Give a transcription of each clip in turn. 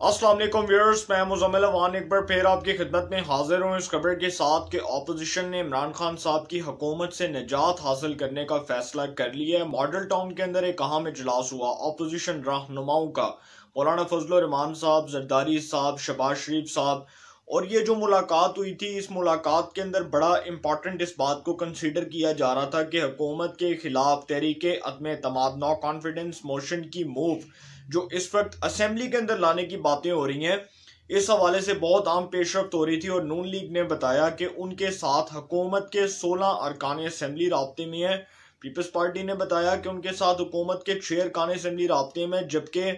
अस्सलाम वालेकुम व्यूअर्स, मैं मुज़म्मिल अवान एक बार फिर आपकी खिदमत में हाजिर हूँ इस खबर के साथ कि ऑपोजिशन ने इमरान खान साहब की हुकूमत से निजात हासिल करने का फैसला कर लिया है। मॉडल टाउन के अंदर एक अहम इजलास हुआ ऑपोजिशन रहनुमाओं का। मौलाना फजल रहमान साहब, जरदारी साहब, शहबाज शरीफ साहब, और ये जो मुलाकात हुई थी, इस मुलाकात के अंदर बड़ा इंपॉर्टेंट इस बात को कंसीडर किया जा रहा था कि हुकूमत के खिलाफ तहरीके अदम एतमाद नो कॉन्फिडेंस मोशन की मूव जो इस वक्त असेंबली के अंदर लाने की बातें हो रही हैं, इस हवाले से बहुत आम पेशरफ्त हो रही थी। और नून लीग ने बताया कि उनके साथ हुकूमत के 16 अरकान असेंबली राब्ते में है। पीपल्स पार्टी ने बताया कि उनके साथ हुकूमत के 6 अरकान असेंबली राब्ते में, जबकि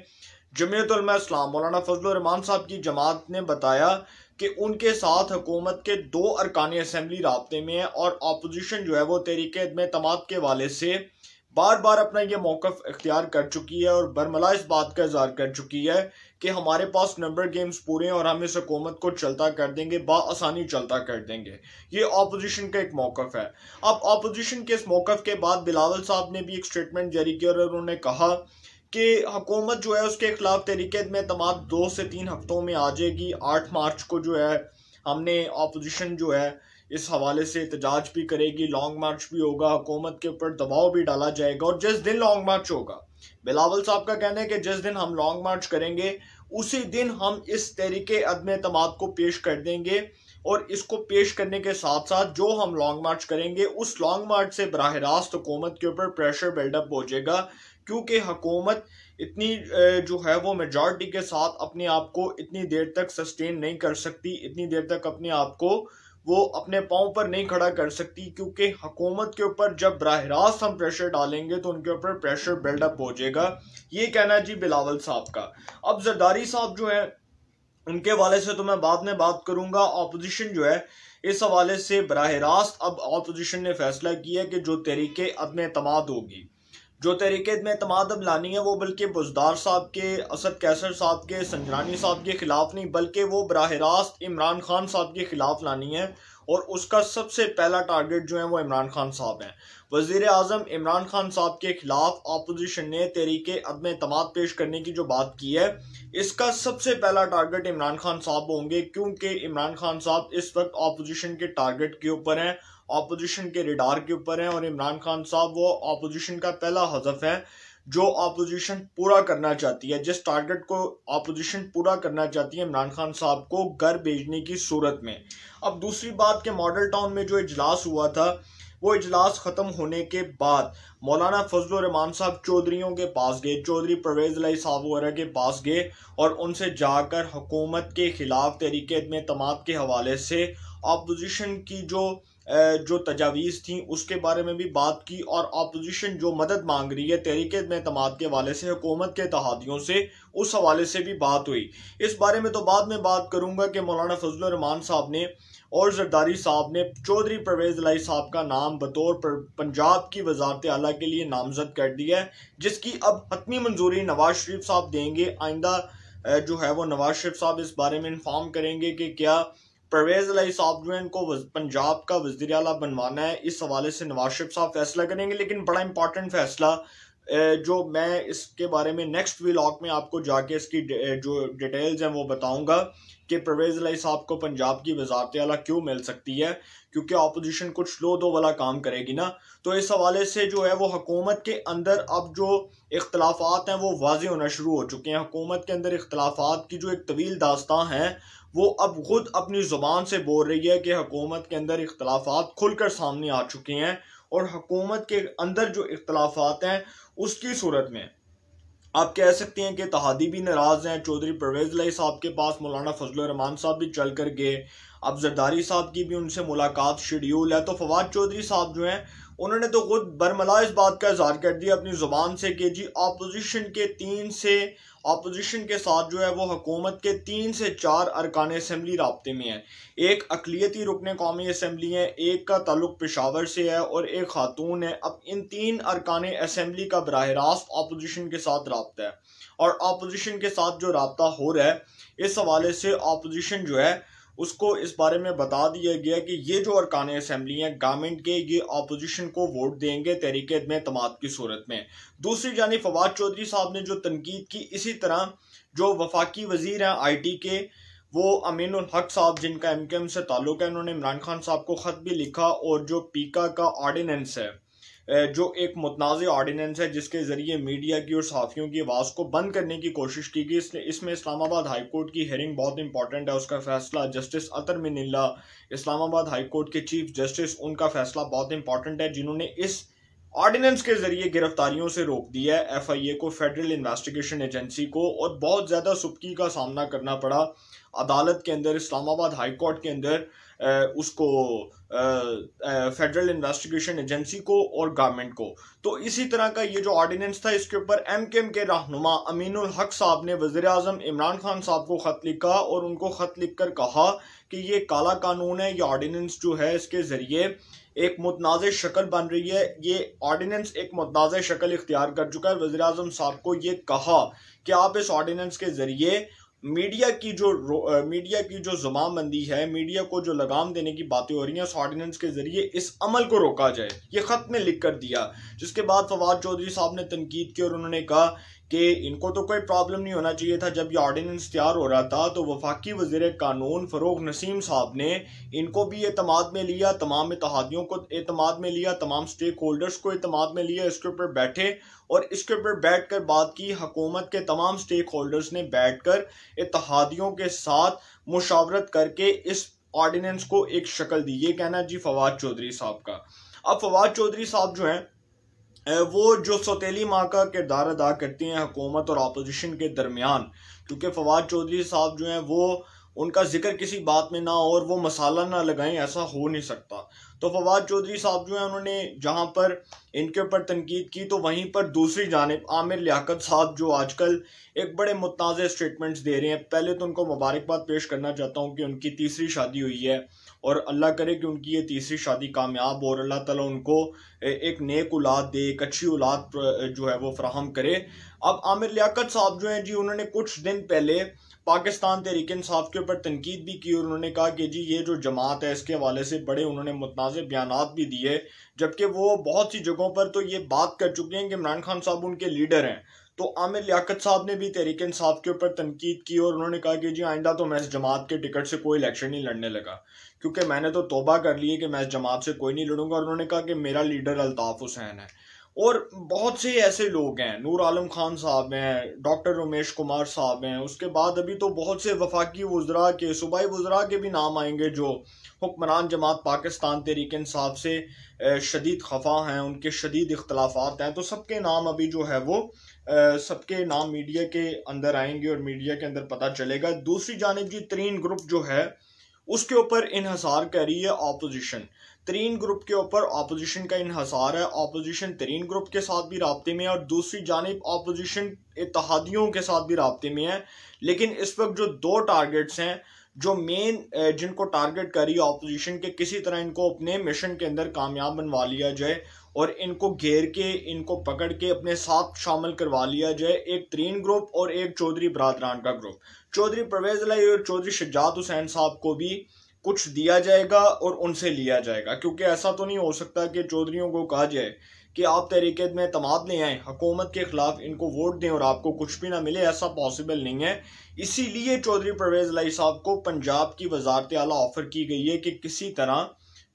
जमीयत उलमा इस्लाम मौलाना फजल रहमान साहब की जमात ने बताया कि उनके साथ हुकूमत के 2 अरकान असेंबली राब्ते में है। और अपोजिशन जो है वो तहरीक अदम एतमाद के हवाले से बार बार अपना ये मौकफ इख्तियार कर चुकी है और बरमला इस बात का इजहार कर चुकी है कि हमारे पास नंबर गेम्स पूरे हैं और हम इस हुकूमत को चलता कर देंगे, बाआसानी चलता कर देंगे। ये ऑपोजिशन का एक मौकफ है। अब ऑपोजिशन के इस मौकफ के बाद बिलावल साहब ने भी एक स्टेटमेंट जारी किया और उन्होंने कहा कि हुकूमत जो है उसके खिलाफ तहरीक अदम एतमाद 2 से 3 हफ्तों में आ जाएगी। 8 मार्च को जो है हमने ऑपोजिशन जो है इस हवाले से एहतजाज भी करेगी, लॉन्ग मार्च भी होगा, हुकूमत के ऊपर दबाव भी डाला जाएगा। और जिस दिन लॉन्ग मार्च होगा, बिलावल साहब का कहना है कि जिस दिन हम लॉन्ग मार्च करेंगे उसी दिन हम इस तहरीके अदम एतमाद को पेश कर देंगे। और इसको पेश करने के साथ साथ जो हम लॉन्ग मार्च करेंगे उस लॉन्ग मार्च से बराह रास्त हुकूमत के ऊपर प्रेशर बिल्डअप हो जाएगा, क्योंकि हुकूमत इतनी जो है वो मेजॉरिटी के साथ अपने आप को इतनी देर तक सस्टेन नहीं कर सकती, इतनी देर तक अपने आप को वो अपने पाँव पर नहीं खड़ा कर सकती, क्योंकि हुकूमत के ऊपर जब बराह रास्त हम प्रेशर डालेंगे तो उनके ऊपर प्रेशर बिल्डअप हो जाएगा। ये कहना जी बिलावल साहब का। अब जरदारी साहब जो है उनके हवाले से तो मैं बाद में बात करूंगा। ऑपोजिशन जो है इस हवाले से बराह रास्त अब ऑपोजिशन ने फैसला किया कि जो तहरीके अदम एतमाद होगी, जो तहरीक अदम एतमाद अब लानी है वो बल्कि बुज़दार साहब के, असद कैसर साहब के, संजरानी साहब के खिलाफ नहीं, बल्कि वो बराह रास्त इमरान खान साहब के खिलाफ लानी है। और उसका सबसे पहला टारगेट जो है वो इमरान खान साहब हैं। वज़ीर आज़म इमरान खान साहब के खिलाफ ऑपोजिशन ने तहरीक अदम एतमाद पेश करने की जो बात की है, इसका सबसे पहला टारगेट इमरान खान साहब होंगे, क्योंकि इमरान खान साहब इस वक्त ऑपोजिशन के टारगेट के ऊपर हैं, ऑपोजिशन के रिडार के ऊपर हैं। और इमरान खान साहब वो ऑपोजिशन का पहला हदफ है जो ऑपोजिशन पूरा करना चाहती है, जिस टारगेट को ऑपोजिशन पूरा करना चाहती है इमरान खान साहब को घर भेजने की सूरत में। अब दूसरी बात कि मॉडल टाउन में जो इजलास हुआ था, वो इजलास ख़त्म होने के बाद मौलाना फजल रहमान साहब चौधरीयों के पास गए, चौधरी परवेज़ इलाही साहब वगैरह के पास गए और उनसे जाकर हुकूमत के खिलाफ तहरीक अदम एतमाद के हवाले से अपोजिशन की जो तजावीज़ थी उसके बारे में भी बात की। और अपोजिशन जो मदद मांग रही है तहरीक अदम एतमाद के हवाले से हुकूमत के इत्तेहादियों से, उस हवाले से भी बात हुई। इस बारे में तो बाद में बात करूंगा कि मौलाना फजल रहमान साहब ने और जरदारी साहब ने चौधरी परवेज़ इलाही साहब का नाम बतौर पंजाब की वज़ारत आला के लिए नामजद कर दिया है, जिसकी अब हतमी मंजूरी नवाज शरीफ साहब देंगे। आइंदा जो है वो नवाज शरीफ साहब इस बारे में इन्फॉर्म करेंगे कि क्या परवेज़ इलाही साहब जो है इनको पंजाब का वज़ीर आला बनवाना है। इस हवाले से नवाज शरीफ साहब फैसला करेंगे। लेकिन बड़ा इंपॉर्टेंट फैसला जो मैं इसके बारे में नेक्स्ट व्लॉग में आपको जाके इसकी जो डिटेल्स हैं वो बताऊंगा कि परवेज़ इलाही साहब को पंजाब की वज़ारत आला क्यों मिल सकती है, क्योंकि अपोजिशन कुछ लो दो वाला काम करेगी ना। तो इस हवाले से जो है वो हुकूमत के अंदर अब जो इख्तलाफात हैं वो वाज़ेह होना शुरू हो चुके हैं। हुकूमत के अंदर इख्तलाफात की जो एक तवील दास्तां है वो अब खुद अपनी ज़ुबान से बोल रही है कि हुकूमत के अंदर इख्तलाफात खुलकर सामने आ चुके हैं। और हुकूमत के अंदर जो इख्तलाफात हैं उसकी सूरत में आप कह सकते हैं कि इत्तेहादी भी नाराज़ हैं। चौधरी परवेज़ इलाही साहब के पास मौलाना फजल रहमान साहब भी चल कर गए। अब जरदारी साहब की भी उनसे मुलाकात शेड्यूल है। तो फवाद चौधरी साहब जो हैं उन्होंने तो खुद बरमला इस बात का इजहार कर दिया अपनी ज़ुबान से कि जी ऑपोजिशन के साथ जो है वो हुकूमत के 3 से 4 अरकान असेंबली राब्ते में है। एक अक़लियती रुकन कौमी असेंबली है, एक का ताल्लुक पेशावर से है और एक खातून है। अब इन 3 अरकान असेंबली का बराह रास्त ऑपोजिशन के साथ राब्ता है। और ऑपोजिशन के साथ जो राब्ता हो रहा है, इस हवाले से ऑपोजिशन जो है उसको इस बारे में बता दिया गया कि ये जो अरकान असम्बली हैं गवर्नमेंट के, ये अपोजिशन को वोट देंगे तहरीक इत्मीनान एतमाद की सूरत में। दूसरी जानिब फवाद चौधरी साहब ने जो तनकीद की, इसी तरह जो वफाकी वजीर हैं IT के, वो अमीनुल हक साहब, जिनका MKM से ताल्लुक है, उन्होंने इमरान खान साहब को ख़त भी लिखा। और जो पीका का ऑर्डिनेंस है, जो एक मुतनाज़ ऑर्डिनेंस है जिसके ज़रिए मीडिया की और सहाफ़ियों की आवाज़ को बंद करने की कोशिश की गई, इसमें इस्लामाबाद हाई कोर्ट की हेयरिंग बहुत इंपॉर्टेंट है। उसका फ़ैसला जस्टिस अतर मिनिल्ला, इस्लामाबाद हाई कोर्ट के चीफ जस्टिस, उनका फ़ैसला बहुत इंपॉर्टेंट है, जिन्होंने इस ऑर्डिनेंस के ज़रिए गिरफ्तारियों से रोक दिया है FIA को, फेडरल इन्वेस्टिगेशन एजेंसी को। और बहुत ज़्यादा सुबकी का सामना करना पड़ा अदालत के अंदर, इस्लामाबाद हाई कोर्ट के अंदर, उसको फेडरल इन्वेस्टिगेशन एजेंसी को और गवर्नमेंट को। तो इसी तरह का ये जो ऑर्डिनेंस था, इसके ऊपर MKM के रहनुमा अमीनुल हक साहब ने वज़ीर आज़म इमरान खान साहब को ख़त लिखा और उनको ख़त लिख कर कहा कि ये काला कानून है, ये ऑर्डिनेंस जो है इसके ज़रिए एक मुतनाज़ शक्ल बन रही है, ये ऑर्डिनेंस एक मुतनाज़ शक्ल इख्तियार कर चुका है। वज़ीर आज़म साहब को ये कहा कि आप इस ऑर्डिनेंस के ज़रिए मीडिया की जो ज़ुबानबंदी है, मीडिया को जो लगाम देने की बातें हो रही हैं, उस ऑर्डिनेंस के ज़रिए इस अमल को रोका जाए। ये ख़त में लिख कर दिया, जिसके बाद फवाद चौधरी साहब ने तनकीद की और उन्होंने कहा कि इनको तो कोई प्रॉब्लम नहीं होना चाहिए था। जब ये ऑर्डिनेंस तैयार हो रहा था तो वफाकी वज़ीर कानून फ़रोग़ नसीम साहब ने इनको भी एतमाद में लिया, तमाम इत्तेहादियों को एतमाद में लिया, तमाम स्टेक होल्डर्स को एतमाद में लिया, इसके ऊपर बैठे और इसके ऊपर बैठ कर बात की। हुकूमत के तमाम स्टेक होल्डर्स ने बैठ कर इत्तेहादियों के साथ मुशावरत करके इस ऑर्डिनेंस को एक शक्ल दी। ये कहना जी फवाद चौधरी साहब का। अब फवाद चौधरी साहब जो हैं, वो जो सौतेली माँ का किरदार अदा करती हैं हुकूमत और अपोजिशन के दरमियान, क्योंकि फवाद चौधरी साहब जो हैं वो, उनका जिक्र किसी बात में ना हो और वो मसाला ना लगाएं, ऐसा हो नहीं सकता। तो फवाद चौधरी साहब जो हैं, उन्होंने जहाँ पर इनके ऊपर तनकीद की, तो वहीं पर दूसरी जानिब आमिर लियाकत साहब जो आजकल एक बड़े मुतनाज़ स्टेटमेंट्स दे रहे हैं। पहले तो उनको मुबारकबाद पेश करना चाहता हूँ कि उनकी तीसरी शादी हुई है और अल्लाह करे कि उनकी ये तीसरी शादी कामयाब हो और अल्लाह ताला उनको एक नेक औलाद दे, एक अच्छी औलाद जो है वो फराहम करे। अब आमिर लियाकत साहब जो हैं जी, उन्होंने कुछ दिन पहले पाकिस्तान तहरीक इंसाफ के ऊपर तनकीद भी की और उन्होंने कहा कि जी ये जो जमात है इसके हवाले से बड़े उन्होंने मुतनाज़ बयानात भी दिए, जबकि वो बहुत सी जगहों पर तो ये बात कर चुके हैं कि इमरान खान साहब उनके लीडर हैं। तो आमिर लियाकत साहब ने भी तहरीक इंसाफ के ऊपर तनकीद की और उन्होंने कहा कि जी आइंदा तो मैं इस जमात के टिकट से कोई इलेक्शन नहीं लड़ने लगा, क्योंकि मैंने तो तौबा कर ली है कि मैं इस जमात से कोई नहीं लड़ूंगा। और उन्होंने कहा कि मेरा लीडर अल्ताफ हुसैन है। और बहुत से ऐसे लोग हैं, नूर आलम खान साहब हैं, डॉक्टर रमेश कुमार साहब हैं, उसके बाद अभी तो बहुत से वफाकी वज़रा के, सूबाई वज़रा के भी नाम आएंगे जो हुक्मरान जमात पाकिस्तान तहरीक इंसाफ से शदीद खफा हैं, उनके शदीद इख्तलाफात हैं। तो सबके नाम अभी जो है वो सबके नाम मीडिया के अंदर आएंगे और मीडिया के अंदर पता चलेगा। दूसरी जानिब जी तरीन ग्रुप जो है उसके ऊपर इन्हसार कर रही है ऑपोजिशन। तरीन ग्रुप के ऊपर ऑपोजिशन का इन्हसार है, ऑपोजिशन तरीन ग्रुप के साथ भी राब्ते में है और दूसरी जानिब ऑपोजिशन इत्तेहादियों के साथ भी राब्ते में है। लेकिन इस वक्त जो दो टारगेट्स हैं जो मेन जिनको टारगेट कर रही है ऑपोजिशन के, किसी तरह इनको अपने मिशन के अंदर कामयाब बनवा लिया जाए और इनको घेर के, इनको पकड़ के अपने साथ शामिल करवा लिया जाए। एक तरीन ग्रुप और एक चौधरी बरादरान का ग्रुप, चौधरी परवेज लाई और चौधरी शजात हुसैन साहब को भी कुछ दिया जाएगा और उनसे लिया जाएगा, क्योंकि ऐसा तो नहीं हो सकता कि चौधरियों को कहा जाए कि आप तहरीक में एतमाद ले आए, हुकूमत के खिलाफ इनको वोट दें और आपको कुछ भी ना मिले। ऐसा पॉसिबल नहीं है। इसीलिए चौधरी परवेज लाई साहब को पंजाब की वजारत आला ऑफर की गई है कि किसी तरह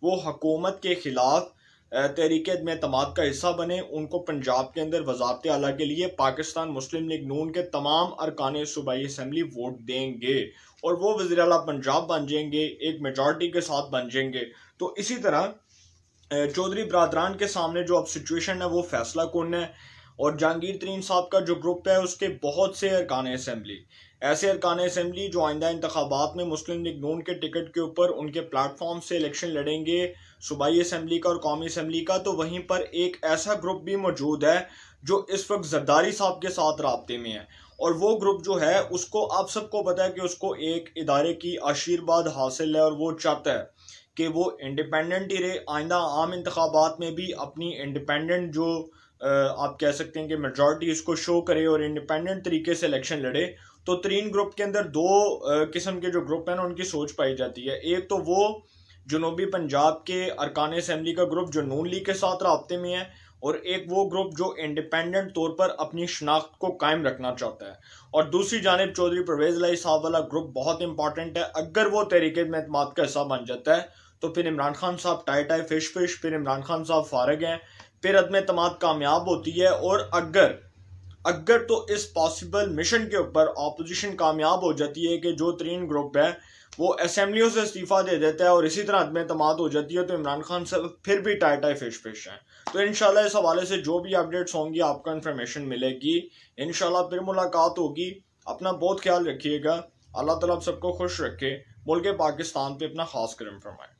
वो हुकूमत के खिलाफ तहरीक में एतमाद का हिस्सा बने। उनको पंजाब के अंदर वजारत आला के लिए पाकिस्तान मुस्लिम लीग नून के तमाम अरकान सूबाई असम्बली वोट देंगे और वो वज़ीर आला पंजाब बन जाएंगे, एक मेजॉरिटी के साथ बन जाएंगे। तो इसी तरह चौधरी बरादरान के सामने जो अब सिचुएशन है वो फैसला कौन है। और जहांगीर तरीन साहब का जो ग्रुप है उसके बहुत से अरकान असम्बली, ऐसे अरकान असम्बली जो आइंदा इंतखाबात में मुस्लिम लीग नून के टिकट के ऊपर उनके प्लेटफॉर्म से इलेक्शन लड़ेंगे, सूबाई असम्बली का और कौमी असम्बली का। तो वहीं पर एक ऐसा ग्रुप भी मौजूद है जो इस वक्त जरदारी साहब के साथ राब्ते में है और वो ग्रुप जो है उसको आप सबको पता है कि उसको एक इदारे की आशीर्वाद हासिल है और वो चाहता है कि वो इंडिपेंडेंट ही रहे, आइंदा आम इंतखाबात में भी अपनी इंडिपेंडेंट जो आप कह सकते हैं कि मेजॉरिटी इसको शो करे और इंडिपेंडेंट तरीके से इलेक्शन लड़े। तो तरीन ग्रुप के अंदर दो किस्म के जो ग्रुप हैं ना उनकी सोच पाई जाती है। एक तो वो जनूबी पंजाब के अरकान असम्बली का ग्रुप जो नून लीग के साथ राब्ते में है, और एक वो ग्रुप जो इंडिपेंडेंट तौर पर अपनी शनाख्त को कायम रखना चाहता है। और दूसरी जानिब चौधरी परवेज इलाही साहब वाला ग्रुप बहुत इंपॉर्टेंट है। अगर वो तहरीक एतमाद का हिस्सा बन जाता है तो फिर इमरान खान साहब टाई टाई फिश फिश, फिर इमरान खान साहब फारग हैं, फिर अदम एतमाद कामयाब होती है। और अगर तो इस पॉसिबल मिशन के ऊपर ऑपोजिशन कामयाब हो जाती है कि जो तरीन ग्रुप है वो असेंबलियों से इस्तीफा दे देता है और इसी तरह अदम एतमाद हो जाती है, तो इमरान खान साहब फिर भी टाई टाई फिश फिश हैं। तो इंशाल्लाह इस हवाले से जो भी अपडेट्स होंगी आपको इन्फॉर्मेशन मिलेगी। इंशाल्लाह फिर मुलाकात होगी। अपना बहुत ख्याल रखिएगा। अल्लाह ताला आप सबको खुश रखे। मुल्क पाकिस्तान पे अपना खास करम फरमाए।